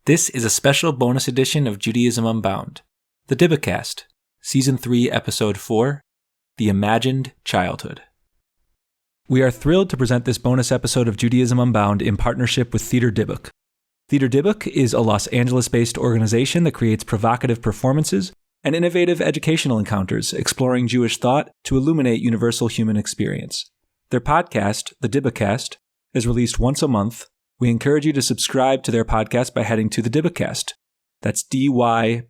This is a special bonus edition of Judaism Unbound, the Dybbukast, Season 3, Episode 4, The Imagined Childhood. We are thrilled to present this bonus episode of Judaism Unbound in partnership with Theater Dybbuk. Theater Dybbuk is a Los Angeles-based organization that creates provocative performances and innovative educational encounters exploring Jewish thought to illuminate universal human experience. Their podcast, the Dybbukast, is released once a month. We encourage you to subscribe to their podcast by heading to the Dybbukast. That's Dybbukast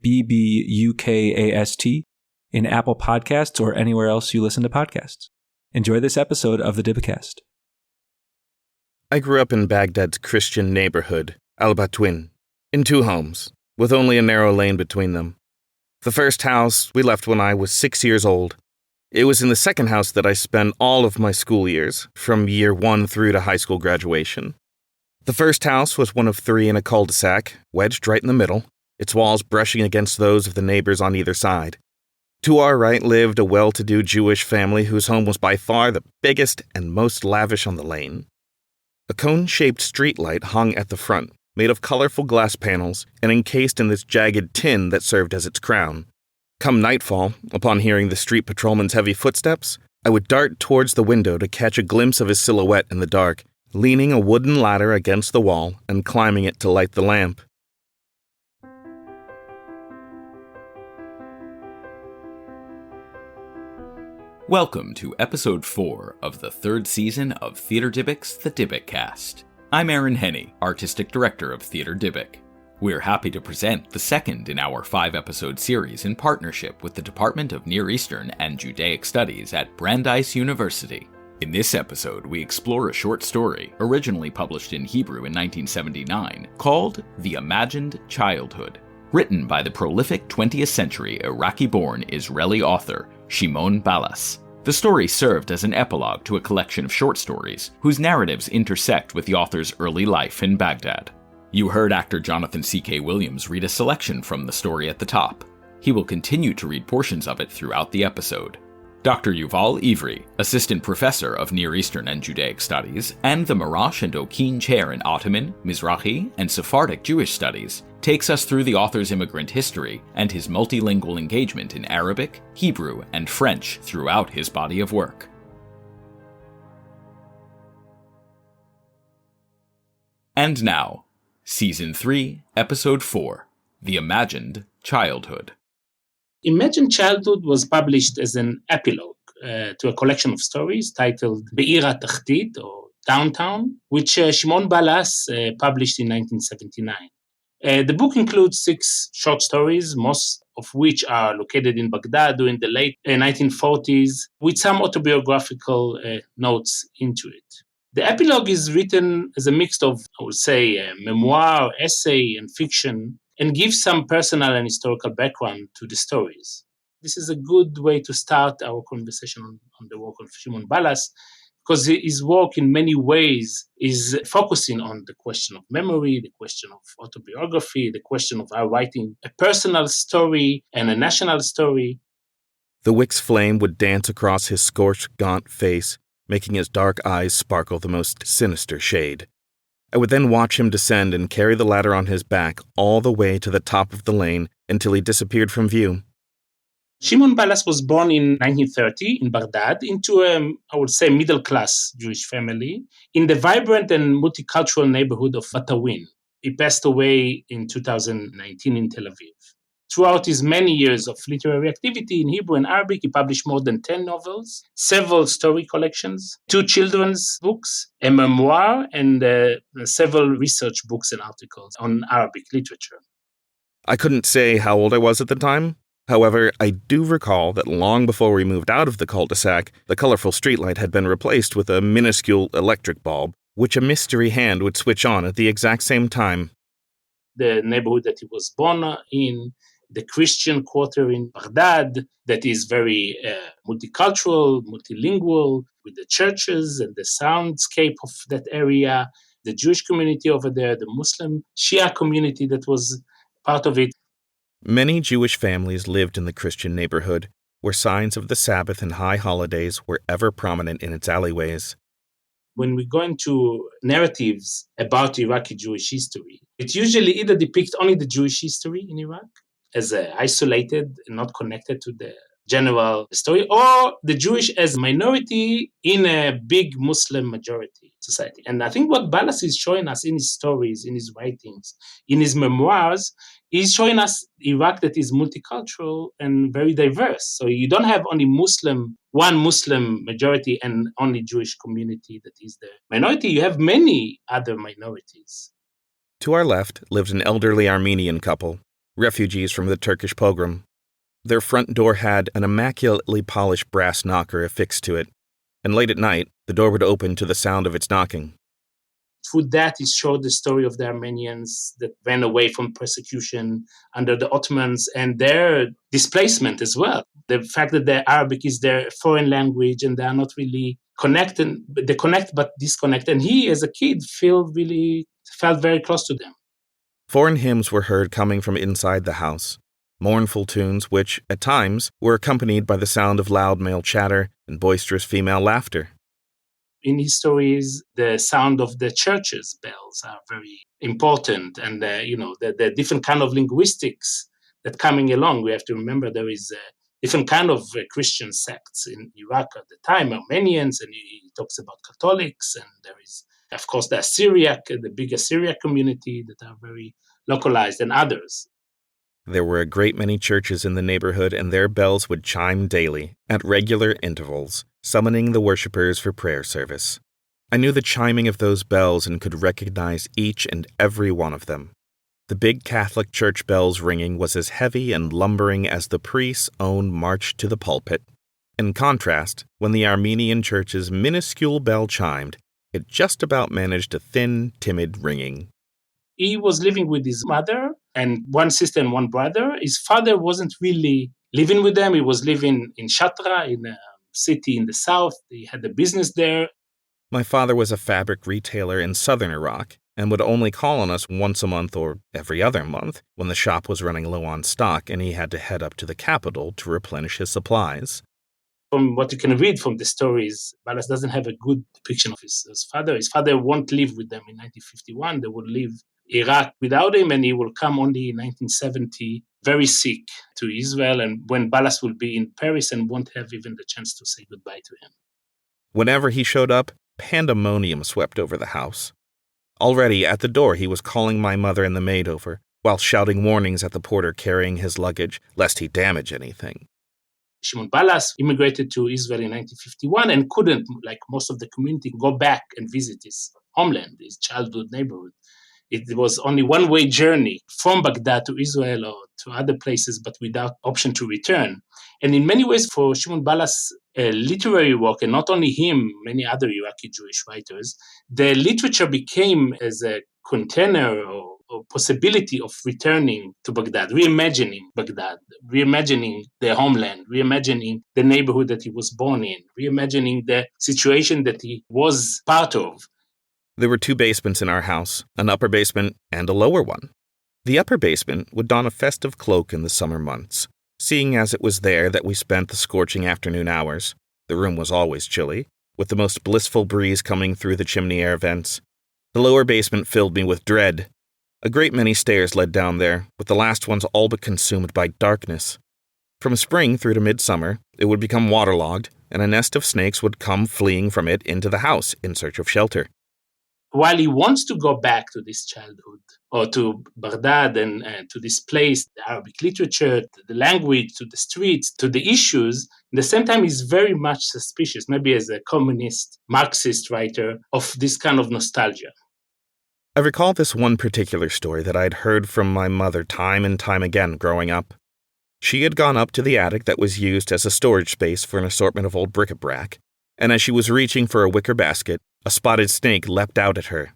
in Apple Podcasts or anywhere else you listen to podcasts. Enjoy this episode of the Dybbukast. I grew up in Baghdad's Christian neighborhood, Al-Batwin, in two homes, with only a narrow lane between them. The first house we left when I was 6 years old. It was in the second house that I spent all of my school years, from year 1 through to high school graduation. The first house was one of 3 in a cul-de-sac, wedged right in the middle, its walls brushing against those of the neighbors on either side. To our right lived a well-to-do Jewish family whose home was by far the biggest and most lavish on the lane. A cone-shaped streetlight hung at the front, made of colorful glass panels and encased in this jagged tin that served as its crown. Come nightfall, upon hearing the street patrolman's heavy footsteps, I would dart towards the window to catch a glimpse of his silhouette in the dark, leaning a wooden ladder against the wall and climbing it to light the lamp. Welcome to Episode 4 of the third season of Theater Dybbuk's The Dybbukast. I'm Aaron Henney, Artistic Director of Theater Dybbuk. We're happy to present the second in our 5-episode series in partnership with the Department of Near Eastern and Judaic Studies at Brandeis University. In this episode, we explore a short story, originally published in Hebrew in 1979, called The Imagined Childhood, written by the prolific 20th century Iraqi-born Israeli author Shimon Balas. The story served as an epilogue to a collection of short stories, whose narratives intersect with the author's early life in Baghdad. You heard actor Jonathan C.K. Williams read a selection from the story at the top. He will continue to read portions of it throughout the episode. Dr. Yuval Ivri, Assistant Professor of Near Eastern and Judaic Studies, and the Marash and O'Keen Chair in Ottoman, Mizrahi, and Sephardic Jewish Studies, takes us through the author's immigrant history and his multilingual engagement in Arabic, Hebrew, and French throughout his body of work. And now, Season 3, Episode 4, The Imagined Childhood. Imagined Childhood was published as an epilogue to a collection of stories titled Be'ir HaTachtit, or Downtown, which Shimon Balas published in 1979. The book includes 6 short stories, most of which are located in Baghdad during the late 1940s, with some autobiographical notes into it. The epilogue is written as a mix of, I would say, memoir, essay, and fiction, and gives some personal and historical background to the stories. This is a good way to start our conversation on the work of Shimon Balas, because his work in many ways is focusing on the question of memory, the question of autobiography, the question of how writing a personal story and a national story. The wick's flame would dance across his scorched, gaunt face, making his dark eyes sparkle the most sinister shade. I would then watch him descend and carry the ladder on his back all the way to the top of the lane until he disappeared from view. Shimon Balas was born in 1930 in Baghdad into a, I would say, middle-class Jewish family in the vibrant and multicultural neighborhood of Batawin. He passed away in 2019 in Tel Aviv. Throughout his many years of literary activity in Hebrew and Arabic, he published more than 10 novels, several story collections, 2 children's books, a memoir, and several research books and articles on Arabic literature. I couldn't say how old I was at the time. However, I do recall that long before we moved out of the cul-de-sac, the colorful streetlight had been replaced with a minuscule electric bulb, which a mystery hand would switch on at the exact same time. The neighborhood that he was born in, the Christian quarter in Baghdad, that is very multicultural, multilingual, with the churches and the soundscape of that area, the Jewish community over there, the Muslim Shia community that was part of it. Many Jewish families lived in the Christian neighborhood, where signs of the Sabbath and high holidays were ever prominent in its alleyways. When we go into narratives about Iraqi Jewish history, it usually either depicts only the Jewish history in Iraq as isolated and not connected to the general story, or the Jewish as minority in a big Muslim majority society. And I think what Ballas is showing us in his stories, in his writings, in his memoirs, is showing us Iraq that is multicultural and very diverse. So you don't have only one Muslim majority and only Jewish community that is the minority. You have many other minorities. To our left lived an elderly Armenian couple, refugees from the Turkish pogrom. Their front door had an immaculately polished brass knocker affixed to it, and late at night, the door would open to the sound of its knocking. Through that, it showed the story of the Armenians that ran away from persecution under the Ottomans and their displacement as well. The fact that the Arabic is their foreign language and they are not really connected, they connect but disconnect. And he, as a kid, felt very close to them. Foreign hymns were heard coming from inside the house, mournful tunes which, at times, were accompanied by the sound of loud male chatter and boisterous female laughter. In his stories, the sound of the church's bells are very important, and the different kind of linguistics that coming along. We have to remember there is a different kind of Christian sects in Iraq at the time, Armenians, and he talks about Catholics, and there is, of course, the big Syriac community that are very localized, and others. There were a great many churches in the neighborhood, and their bells would chime daily, at regular intervals, summoning the worshippers for prayer service. I knew the chiming of those bells and could recognize each and every one of them. The big Catholic church bells ringing was as heavy and lumbering as the priest's own march to the pulpit. In contrast, when the Armenian church's minuscule bell chimed, it just about managed a thin, timid ringing. He was living with his mother and one sister and one brother. His father wasn't really living with them. He was living in Shatra, in a city in the south. He had a business there. My father was a fabric retailer in southern Iraq and would only call on us once a month or every other month when the shop was running low on stock and he had to head up to the capital to replenish his supplies. From what you can read from the stories, Ballas doesn't have a good depiction of his father. His father won't live with them in 1951. They would leave Iraq without him, and he will come only in 1970, very sick, to Israel, and when Ballas will be in Paris and won't have even the chance to say goodbye to him. Whenever he showed up, pandemonium swept over the house. Already at the door he was calling my mother and the maid over, while shouting warnings at the porter carrying his luggage, lest he damage anything. Shimon Ballas immigrated to Israel in 1951 and couldn't, like most of the community, go back and visit his homeland, his childhood neighborhood. It was only one-way journey from Baghdad to Israel or to other places, but without option to return. And in many ways, for Shimon Ballas' literary work, and not only him, many other Iraqi Jewish writers, the literature became as a container or possibility of returning to Baghdad, reimagining the homeland, reimagining the neighborhood that he was born in, reimagining the situation that he was part of. There were 2 basements in our house, an upper basement and a lower one. The upper basement would don a festive cloak in the summer months, seeing as it was there that we spent the scorching afternoon hours. The room was always chilly, with the most blissful breeze coming through the chimney air vents. The lower basement filled me with dread. A great many stairs led down there, with the last ones all but consumed by darkness. From spring through to midsummer, it would become waterlogged, and a nest of snakes would come fleeing from it into the house in search of shelter. While he wants to go back to this childhood or to Baghdad and to this place, the Arabic literature, the language, to the streets, to the issues, at the same time he's very much suspicious, maybe as a communist, Marxist writer, of this kind of nostalgia. I recall this one particular story that I'd heard from my mother time and time again growing up. She had gone up to the attic that was used as a storage space for an assortment of old bric-a-brac, and as she was reaching for a wicker basket, a spotted snake leapt out at her.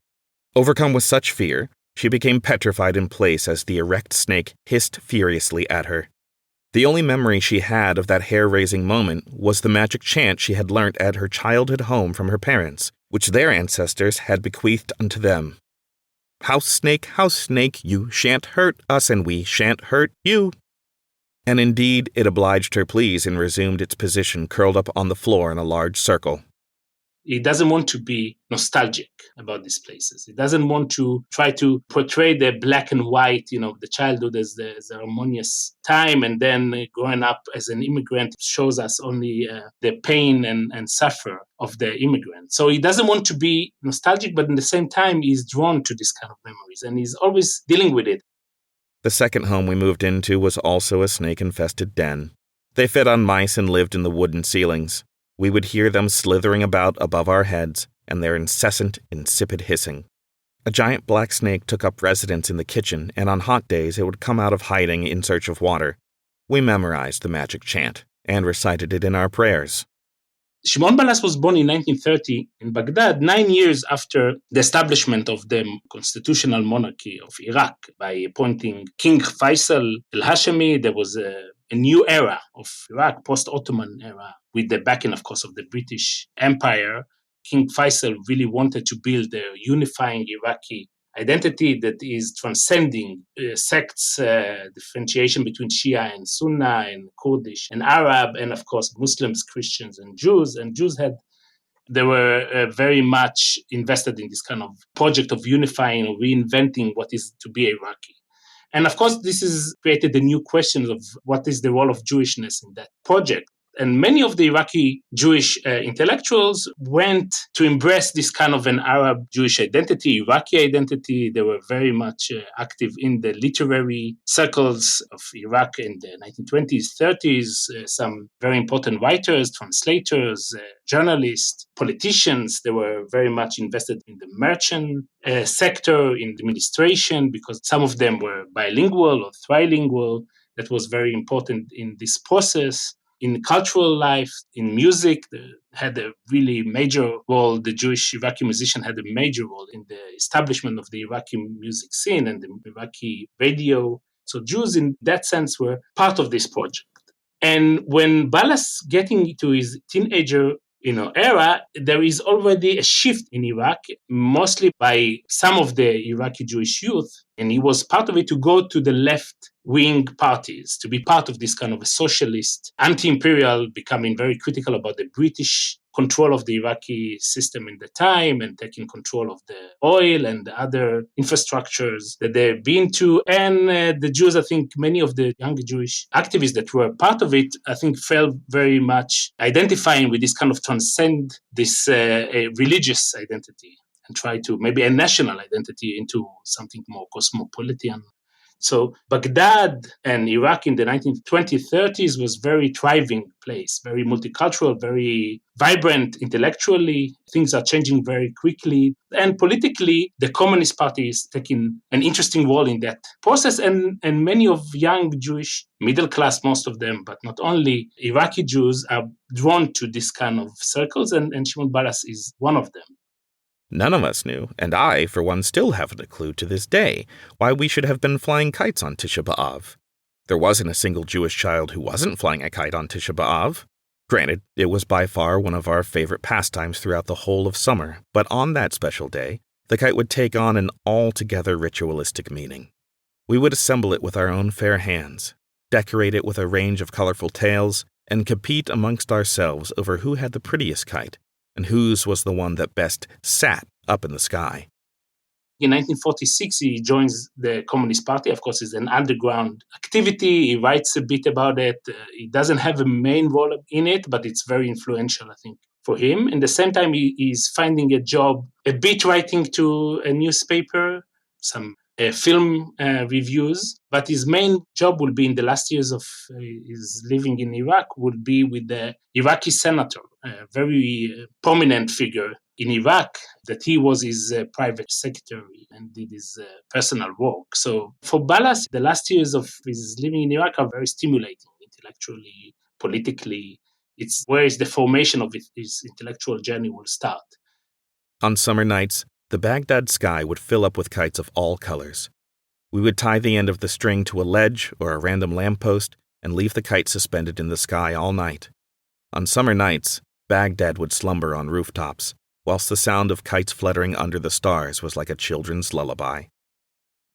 Overcome with such fear, she became petrified in place as the erect snake hissed furiously at her. The only memory she had of that hair-raising moment was the magic chant she had learnt at her childhood home from her parents, which their ancestors had bequeathed unto them. House snake, you shan't hurt us and we shan't hurt you. And indeed, it obliged her pleas and resumed its position curled up on the floor in a large circle. He doesn't want to be nostalgic about these places. He doesn't want to try to portray the black and white, the childhood as the harmonious time, and then growing up as an immigrant shows us only the pain and suffer of the immigrant. So he doesn't want to be nostalgic, but at the same time, he's drawn to this kind of memories, and he's always dealing with it. The second home we moved into was also a snake-infested den. They fed on mice and lived in the wooden ceilings. We would hear them slithering about above our heads and their incessant, insipid hissing. A giant black snake took up residence in the kitchen, and on hot days it would come out of hiding in search of water. We memorized the magic chant and recited it in our prayers. Shimon Balas was born in 1930 in Baghdad, 9 years after the establishment of the constitutional monarchy of Iraq by appointing King Faisal al-Hashemi. There was a new era of Iraq, post-Ottoman era, with the backing, of course, of the British Empire. King Faisal really wanted to build a unifying Iraqi identity that is transcending sects, differentiation between Shia and Sunni and Kurdish and Arab, and of course Muslims, Christians, and Jews. And they were very much invested in this kind of project of unifying or reinventing what is to be Iraqi. And of course, this has created a new question of what is the role of Jewishness in that project. And many of the Iraqi Jewish intellectuals went to embrace this kind of an Arab Jewish identity, Iraqi identity. They were very much active in the literary circles of Iraq in the 1920s, 30s. Some very important writers, translators, journalists, politicians. They were very much invested in the merchant sector, in the administration, because some of them were bilingual or trilingual. That was very important in this process. In cultural life, in music, had a really major role. The Jewish Iraqi musician had a major role in the establishment of the Iraqi music scene and the Iraqi radio. So Jews in that sense were part of this project. And when Balas getting to his teenager era, there is already a shift in Iraq, mostly by some of the Iraqi Jewish youth. And he was part of it to go to the left-wing parties, to be part of this kind of a socialist, anti-imperial, becoming very critical about the British control of the Iraqi system in the time and taking control of the oil and the other infrastructures that they've been to. And the Jews, I think many of the young Jewish activists that were part of it, I think felt very much identifying with this kind of transcend this religious identity and try to maybe a national identity into something more cosmopolitan. So Baghdad and Iraq in the 1920s, 30s was very thriving place, very multicultural, very vibrant intellectually. Things are changing very quickly. And politically, the Communist Party is taking an interesting role in that process. And many of young Jewish, middle class, most of them, but not only Iraqi Jews, are drawn to this kind of circles. And Shimon Balas is one of them. None of us knew, and I, for one, still haven't a clue to this day, why we should have been flying kites on Tisha B'Av. There wasn't a single Jewish child who wasn't flying a kite on Tisha B'Av. Granted, it was by far one of our favorite pastimes throughout the whole of summer, but on that special day, the kite would take on an altogether ritualistic meaning. We would assemble it with our own fair hands, decorate it with a range of colorful tails, and compete amongst ourselves over who had the prettiest kite, and whose was the one that best sat up in the sky. In 1946, he joins the Communist Party. Of course, it's an underground activity. He writes a bit about it. He doesn't have a main role in it, but it's very influential, I think, for him. And at the same time, he's finding a job, a bit writing to a newspaper, some film reviews. But his main job will be in the last years of his living in Iraq, would be with the Iraqi senator, a very prominent figure in Iraq, that he was his private secretary and did his personal work. So for Balas, the last years of his living in Iraq are very stimulating intellectually, politically. It's where the formation of his intellectual journey will start. On summer nights, the Baghdad sky would fill up with kites of all colors. We would tie the end of the string to a ledge or a random lamppost and leave the kite suspended in the sky all night. On summer nights, Baghdad would slumber on rooftops, whilst the sound of kites fluttering under the stars was like a children's lullaby.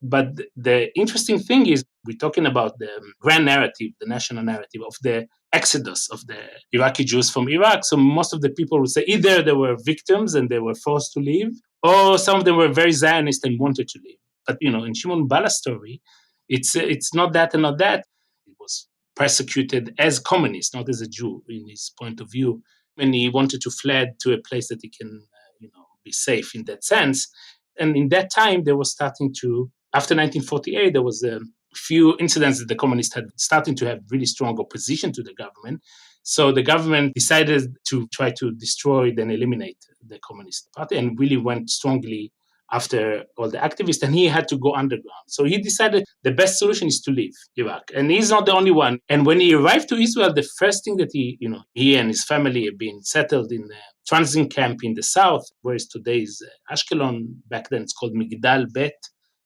But the interesting thing is, We're talking about the grand narrative, the national narrative of the exodus of the Iraqi Jews from Iraq. So most of the people would say either they were victims and they were forced to leave, or some of them were very Zionist and wanted to leave. But, in Shimon Bala's story, it's not that and not that. He was persecuted as communist, not as a Jew in his point of view. And he wanted to flee to a place that he can, be safe in that sense. And in that time, they were starting to, after 1948, there was a few incidents that the communists had starting to have really strong opposition to the government. So the government decided to try to destroy and eliminate the Communist Party and really went strongly after all the activists, and he had to go underground. So he decided the best solution is to leave Iraq. And he's not the only one. And when he arrived to Israel, the first thing that he and his family had been settled in a transit camp in the south, whereas today is Ashkelon. Back then it's called Migdal Bet.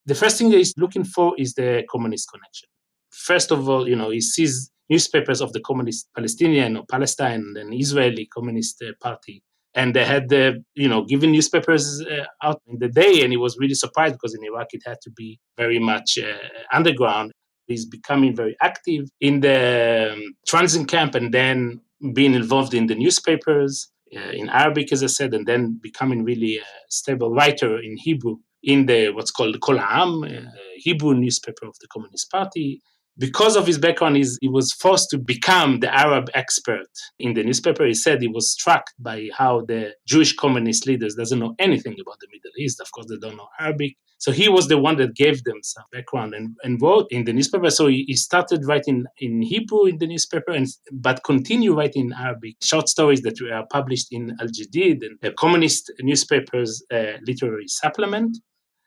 The first thing that he's looking for is the communist connection. First of all, he sees newspapers of the communist Palestinian or Palestine and Israeli Communist Party. And they had, given newspapers out in the day, and he was really surprised because in Iraq it had to be very much underground. He's becoming very active in the transit camp and then being involved in the newspapers in Arabic, as I said, and then becoming really a stable writer in Hebrew in the what's called Kol Ha'am, Hebrew newspaper of the Communist Party. Because of his background, he was forced to become the Arab expert in the newspaper. He said he was struck by how the Jewish communist leaders doesn't know anything about the Middle East. Of course, they don't know Arabic. So he was the one that gave them some background and wrote in the newspaper. So he started writing in Hebrew in the newspaper, but continued writing in Arabic short stories that were published in Al Jadid and the communist newspaper's literary supplement.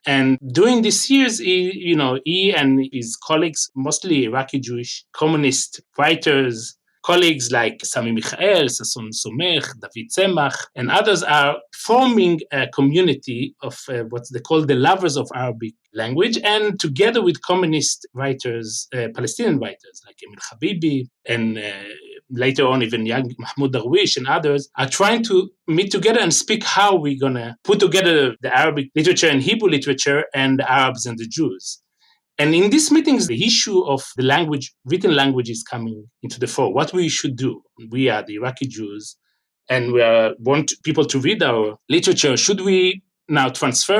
And during these years, he and his colleagues, mostly Iraqi Jewish communist writers, colleagues like Sami Michael, Sasson Somech, David Tzemach, and others are forming a community of what they call the lovers of Arabic language. And together with communist writers, Palestinian writers like Emil Habibi and later on even young Mahmoud Darwish and others are trying to meet together and speak how we're going to put together the Arabic literature and Hebrew literature and the Arabs and the Jews. And in these meetings, the issue of the language, written language, is coming into the fore. What we should do. We are the Iraqi Jews, and we want people to read our literature. Should we now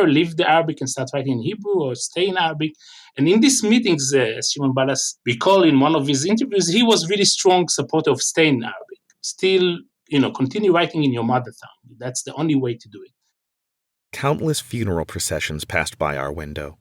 leave the Arabic and start writing in Hebrew, or stay in Arabic? And in these meetings, as Shimon Balas recalled in one of his interviews, he was really strong supporter of staying in Arabic. Still, continue writing in your mother tongue. That's the only way to do it. Countless funeral processions passed by our window.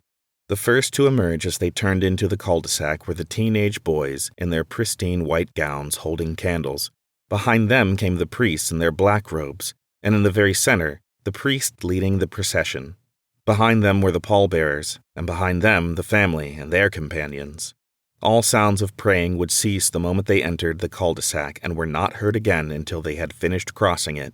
The first to emerge as they turned into the cul-de-sac were the teenage boys in their pristine white gowns holding candles. Behind them came the priests in their black robes, and in the very center, the priest leading the procession. Behind them were the pallbearers, and behind them the family and their companions. All sounds of praying would cease the moment they entered the cul-de-sac and were not heard again until they had finished crossing it.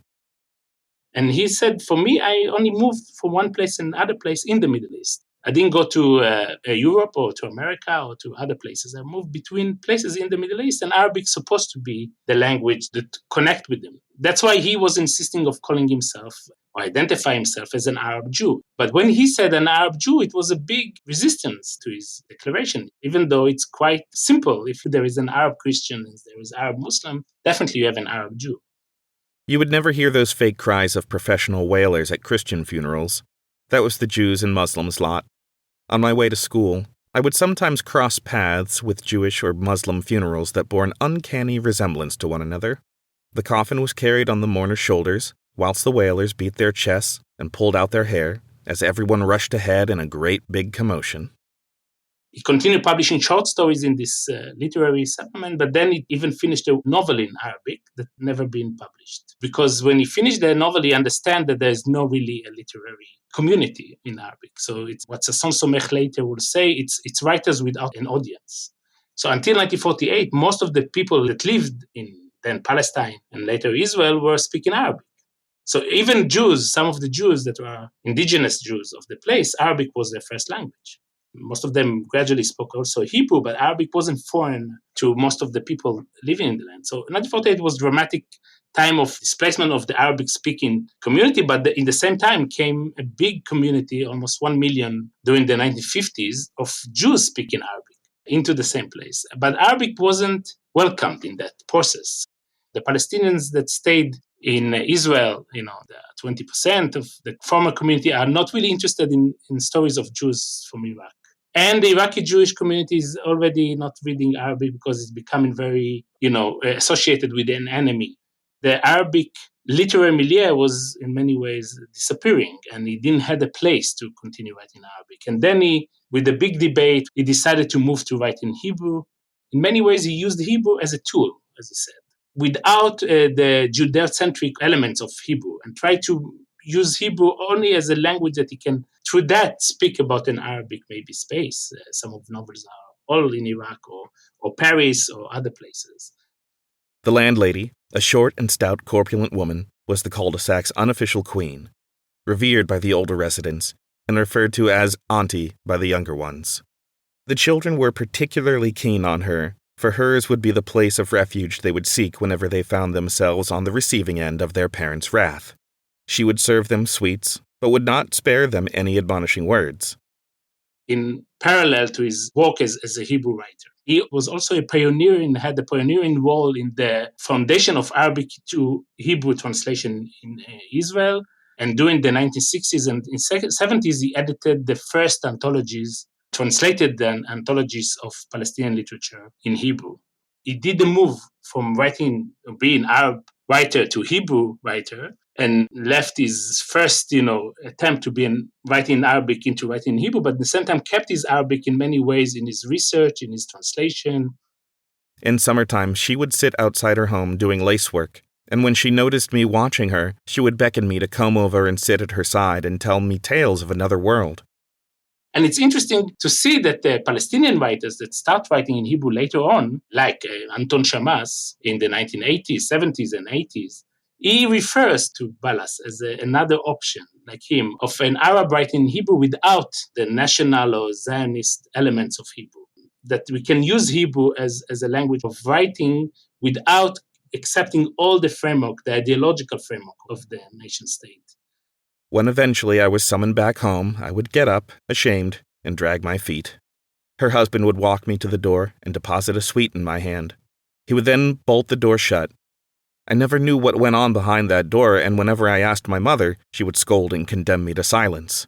And he said, for me, I only moved from one place and another place in the Middle East. I didn't go to Europe or to America or to other places. I moved between places in the Middle East, and Arabic is supposed to be the language that connect with them. That's why he was insisting of calling himself or identify himself as an Arab Jew. But when he said an Arab Jew, it was a big resistance to his declaration, even though it's quite simple. If there is an Arab Christian and there is Arab Muslim, definitely you have an Arab Jew. You would never hear those fake cries of professional wailers at Christian funerals. That was the Jews and Muslims' lot. On my way to school, I would sometimes cross paths with Jewish or Muslim funerals that bore an uncanny resemblance to one another. The coffin was carried on the mourner's shoulders, whilst the wailers beat their chests and pulled out their hair, as everyone rushed ahead in a great big commotion. He continued publishing short stories in this literary supplement, but then he even finished a novel in Arabic that never been published. Because when he finished the novel, he understand that there's no really a literary community in Arabic. So it's what Sasson Somech later will say, it's writers without an audience. So until 1948, most of the people that lived in then Palestine and later Israel were speaking Arabic. So even Jews, some of the Jews that were indigenous Jews of the place, Arabic was their first language. Most of them gradually spoke also Hebrew, but Arabic wasn't foreign to most of the people living in the land. So 1948 was a dramatic time of displacement of the Arabic-speaking community, but in the same time came a big community, almost 1 million during the 1950s, of Jews speaking Arabic. into the same place. But Arabic wasn't welcomed in that process. The Palestinians that stayed in Israel, the 20% of the former community are not really interested in stories of Jews from Iraq. And the Iraqi Jewish community is already not reading Arabic because it's becoming very, associated with an enemy. The Arabic literary milieu was in many ways disappearing, and he didn't have a place to continue writing Arabic. And then with the big debate, he decided to move to write in Hebrew. In many ways, he used Hebrew as a tool, as he said, without the Judeo-centric elements of Hebrew, and try to use Hebrew only as a language that he can, through that, speak about an Arabic maybe space. Some of the novels are all in Iraq or Paris or other places. The landlady, a short and stout corpulent woman, was the cul-de-sac's unofficial queen, revered by the older residents and referred to as Auntie by the younger ones. The children were particularly keen on her, for hers would be the place of refuge they would seek whenever they found themselves on the receiving end of their parents' wrath. She would serve them sweets, but would not spare them any admonishing words. In parallel to his work as a Hebrew writer, he was also a pioneer and had a pioneering role in the foundation of Arabic to Hebrew translation in Israel. And during the 1960s and in 70s, he edited the first anthologies, translated the anthologies of Palestinian literature in Hebrew. He did the move from being Arab writer to Hebrew writer, and left his first, attempt to be writing in Arabic into writing in Hebrew, but at the same time kept his Arabic in many ways in his research, in his translation. In summertime, she would sit outside her home doing lacework, and when she noticed me watching her, she would beckon me to come over and sit at her side and tell me tales of another world. And it's interesting to see that the Palestinian writers that start writing in Hebrew later on, like Anton Shamas in the 1980s, 70s, and 80s, he refers to Ballas as another option, like him, of an Arab writing in Hebrew without the national or Zionist elements of Hebrew. That we can use Hebrew as a language of writing without accepting all the framework, the ideological framework of the nation state. When eventually I was summoned back home, I would get up, ashamed, and drag my feet. Her husband would walk me to the door and deposit a sweet in my hand. He would then bolt the door shut. I never knew what went on behind that door, and whenever I asked my mother, she would scold and condemn me to silence.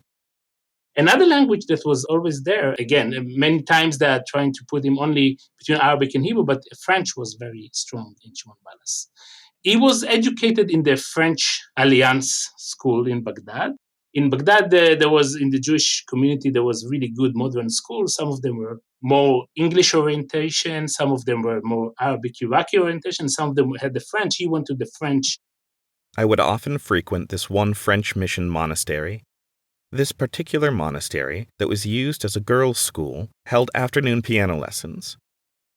Another language that was always there, again, many times they are trying to put him only between Arabic and Hebrew, but French was very strong in Shimon Ballas. He was educated in the French Alliance school in Baghdad. In Baghdad, there was, in the Jewish community, there was really good modern schools. Some of them were more English orientation. Some of them were more Arabic Iraqi orientation. Some of them had the French. He went to the French. I would often frequent this one French mission monastery. This particular monastery, that was used as a girls' school, held afternoon piano lessons.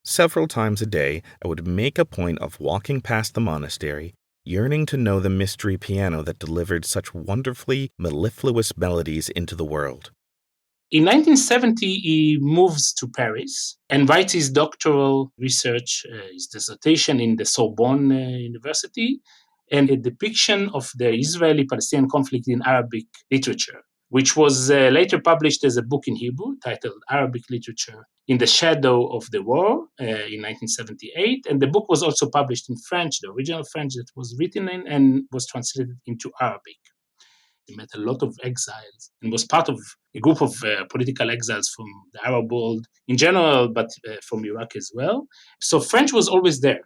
Several times a day, I would make a point of walking past the monastery, yearning to know the mystery piano that delivered such wonderfully mellifluous melodies into the world. In 1970, he moves to Paris and writes his doctoral research, his dissertation in the Sorbonne University, and a depiction of the Israeli-Palestinian conflict in Arabic literature, which was later published as a book in Hebrew titled Arabic Literature in the Shadow of the War in 1978. And the book was also published in French, the original French that was written in, and was translated into Arabic. He met a lot of exiles and was part of a group of political exiles from the Arab world in general, but from Iraq as well. So French was always there.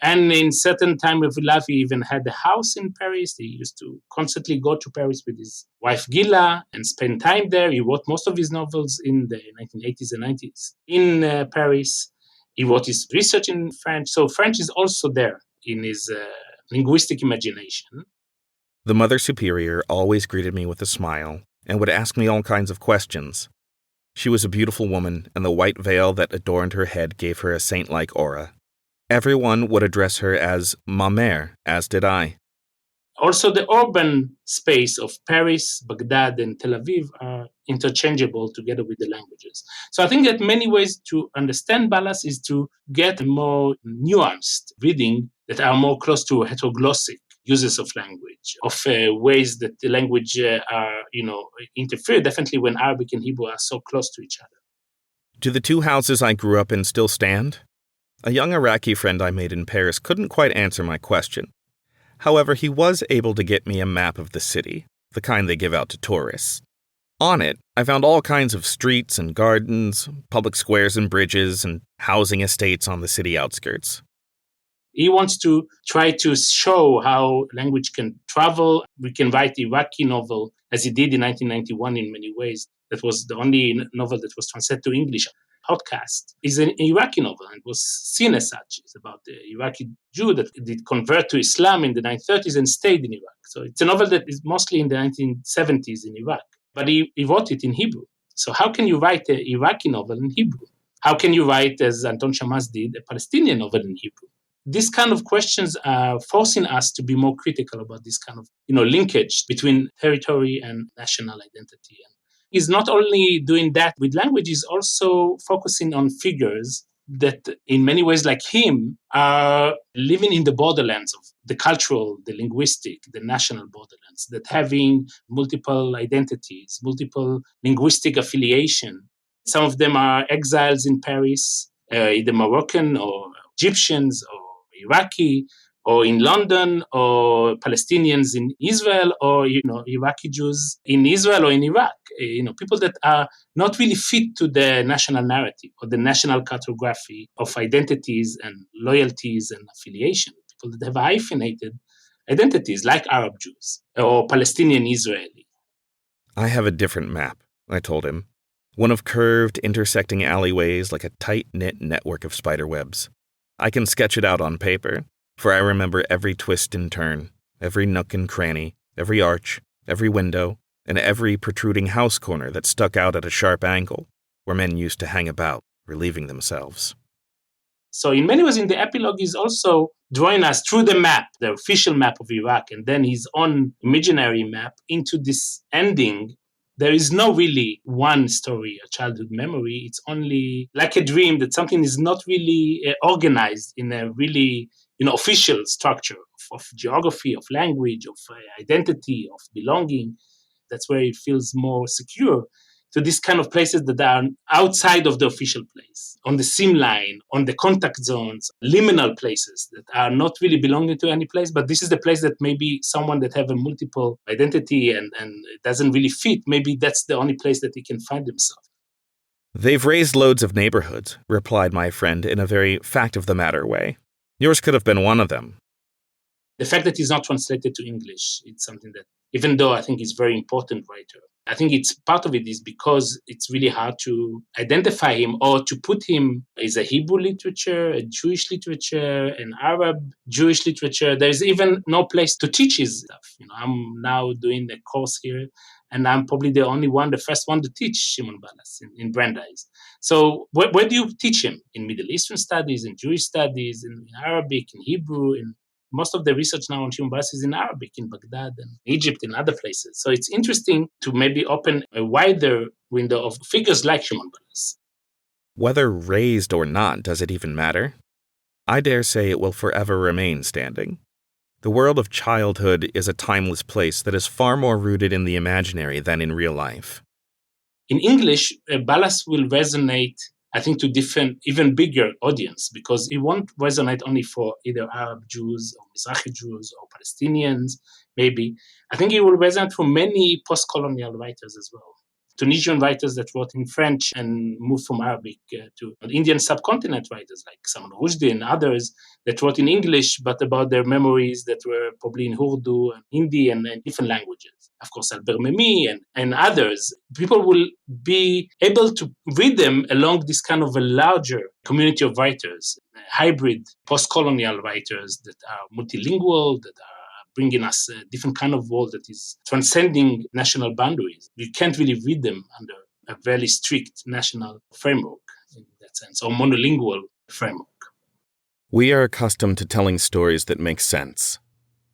And in certain time of his life, he even had a house in Paris. He used to constantly go to Paris with his wife Gila and spend time there. He wrote most of his novels in the 1980s and 90s in Paris. He wrote his research in French. So French is also there in his linguistic imagination. The Mother Superior always greeted me with a smile and would ask me all kinds of questions. She was a beautiful woman, and the white veil that adorned her head gave her a saint-like aura. Everyone would address her as Ma Mère, as did I. Also, the urban space of Paris, Baghdad, and Tel Aviv are interchangeable together with the languages. So I think that many ways to understand Ballas is to get a more nuanced reading that are more close to heteroglossic uses of language, of ways that the language are, interfere, definitely when Arabic and Hebrew are so close to each other. Do the two houses I grew up in still stand? A young Iraqi friend I made in Paris couldn't quite answer my question. However, he was able to get me a map of the city, the kind they give out to tourists. On it, I found all kinds of streets and gardens, public squares and bridges, and housing estates on the city outskirts. He wants to try to show how language can travel. We can write Iraqi novel, as he did in 1991 in many ways. That was the only novel that was translated to English. Outcast is an Iraqi novel and was seen as such. It's about the Iraqi Jew that did convert to Islam in the 1930s and stayed in Iraq. So it's a novel that is mostly in the 1970s in Iraq, but he wrote it in Hebrew. So how can you write an Iraqi novel in Hebrew? How can you write, as Anton Shammas did, a Palestinian novel in Hebrew? These kind of questions are forcing us to be more critical about this kind of, linkage between territory and national identity. And he's not only doing that with language, he's also focusing on figures that in many ways, like him, are living in the borderlands of the cultural, the linguistic, the national borderlands, that having multiple identities, multiple linguistic affiliation. Some of them are exiles in Paris, either Moroccan or Egyptians or Iraqi, or in London, or Palestinians in Israel, or Iraqi Jews in Israel or in Iraq. People that are not really fit to the national narrative or the national cartography of identities and loyalties and affiliation. People that have hyphenated identities, like Arab Jews or Palestinian Israeli. I have a different map, I told him. One of curved, intersecting alleyways like a tight-knit network of spiderwebs. I can sketch it out on paper, for I remember every twist and turn, every nook and cranny, every arch, every window, and every protruding house corner that stuck out at a sharp angle, where men used to hang about, relieving themselves. So in many ways, in the epilogue, he's also drawing us through the map, the official map of Iraq, and then his own imaginary map into this ending. There is no really one story, a childhood memory. It's only like a dream that something is not really organized in a really official structure of geography, of language, of identity, of belonging. That's where it feels more secure to these kind of places that are outside of the official place, on the seam line, on the contact zones, liminal places that are not really belonging to any place, but this is the place that maybe someone that have a multiple identity and it doesn't really fit, maybe that's the only place that he can find himself. They've raised loads of neighborhoods, replied my friend in a very fact-of-the-matter way. Yours could have been one of them. The fact that he's not translated to English, it's something that, even though I think he's a very important writer, I think it's part of it is because it's really hard to identify him or to put him as a Hebrew literature, a Jewish literature, an Arab Jewish literature. There's even no place to teach his stuff. I'm now doing a course here, and I'm probably the first one to teach Shimon Balas in Brandeis. So where do you teach him? In Middle Eastern studies, in Jewish studies, in Arabic, in Hebrew, in most of the research now on Shimon Balas is in Arabic, in Baghdad and Egypt and other places. So it's interesting to maybe open a wider window of figures like Shimon Balas. Whether raised or not, does it even matter? I dare say it will forever remain standing. The world of childhood is a timeless place that is far more rooted in the imaginary than in real life. In English, Balas will resonate, I think, to different, even bigger audience, because it won't resonate only for either Arab Jews or Mizrahi Jews or Palestinians, maybe. I think it will resonate for many post-colonial writers as well. Tunisian writers that wrote in French and moved from Arabic to Indian subcontinent writers like Salman Rushdie and others that wrote in English, but about their memories that were probably in Urdu and Hindi and different languages. Of course, Albert Memmi and others. People will be able to read them along this kind of a larger community of writers, hybrid post-colonial writers that are multilingual, that are bringing us a different kind of world that is transcending national boundaries. You can't really read them under a very strict national framework in that sense, or monolingual framework. We are accustomed to telling stories that make sense.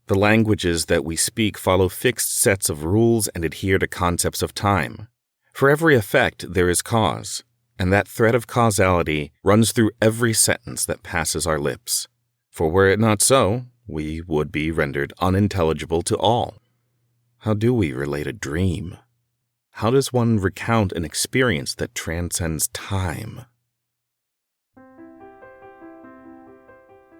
The languages that we speak follow fixed sets of rules and adhere to concepts of time. For every effect, there is cause, and that thread of causality runs through every sentence that passes our lips. For were it not so, we would be rendered unintelligible to all. How do we relate a dream? how does one recount an experience that transcends time?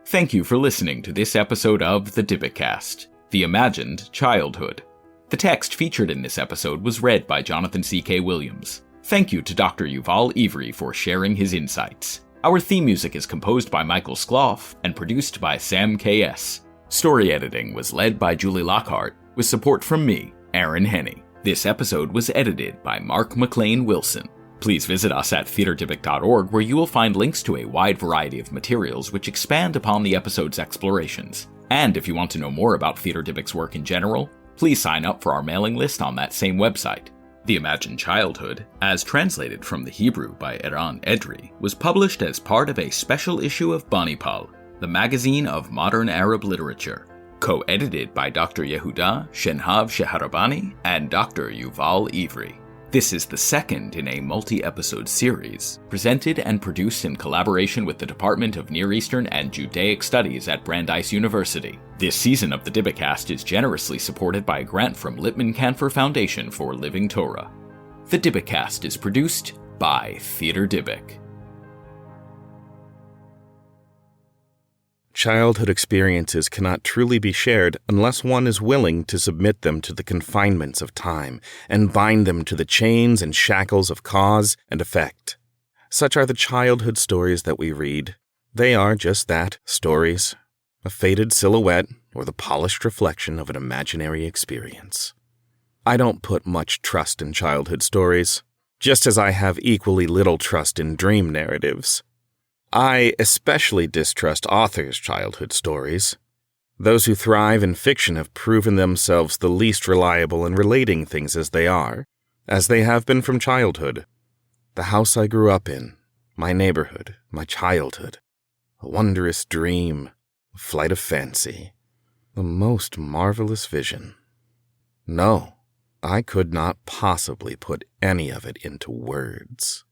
Thank you for listening to this episode of the Dybbukast, The Imagined Childhood. The text featured in this episode was read by Jonathan C.K. Williams. Thank you to Dr. Yuval Ivri for sharing his insights. Our theme music is composed by Michael Skloff and produced by Sam K.S. Story editing was led by Julie Lockhart, with support from me, Aaron Henney. This episode was edited by Mark McClain Wilson. Please visit us at theaterdybbuk.org, where you will find links to a wide variety of materials which expand upon the episode's explorations. And if you want to know more about Theater Dybbuk's work in general, please sign up for our mailing list on that same website. The Imagined Childhood, as translated from the Hebrew by Eran Edri, was published as part of a special issue of Banipal, the magazine of modern Arab literature, co-edited by Dr. Yehuda Shenhav Sheharabani and Dr. Yuval Ivri. This is the second in a multi-episode series, presented and produced in collaboration with the Department of Near Eastern and Judaic Studies at Brandeis University. This season of the Dybbukast is generously supported by a grant from Lippman Canfer Foundation for Living Torah. The Dybbukast is produced by Theater Dybbuk. Childhood experiences cannot truly be shared unless one is willing to submit them to the confinements of time and bind them to the chains and shackles of cause and effect. Such are the childhood stories that we read. They are just that, stories, a faded silhouette or the polished reflection of an imaginary experience. I don't put much trust in childhood stories, just as I have equally little trust in dream narratives. I especially distrust authors' childhood stories. Those who thrive in fiction have proven themselves the least reliable in relating things as they are, as they have been from childhood. The house I grew up in, my neighborhood, my childhood, a wondrous dream, a flight of fancy, the most marvelous vision. No, I could not possibly put any of it into words.